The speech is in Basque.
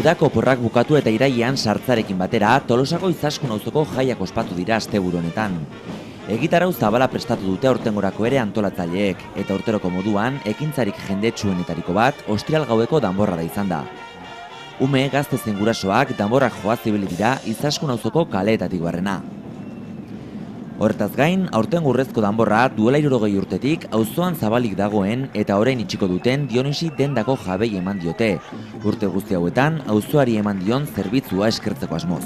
Udako oporrak bukatu eta irailean sartzarekin batera, Tolosako Izaskun auzoko jaiak ospatu dira asteburu honetan. Egitarau zabala prestatu dute aurtengorako ere antolatzaileek, eta urteroko moduan, ekintzarik jendetsuenetariko bat, ostiral gaueko danborrada izan da. Ume gazte zein gurasoak danborrak joaz ibili dira Izaskun auzoko kaleetatik barrena. Horretaz gain, aurten urrezko danborra duela 60 urtetik auzoan zabalik dagoen eta orain itxiko duten Dionisi dendako jabei eman diote. Urte guzti hauetan, auzoari eman dion zerbitzua eskertzeko asmoz.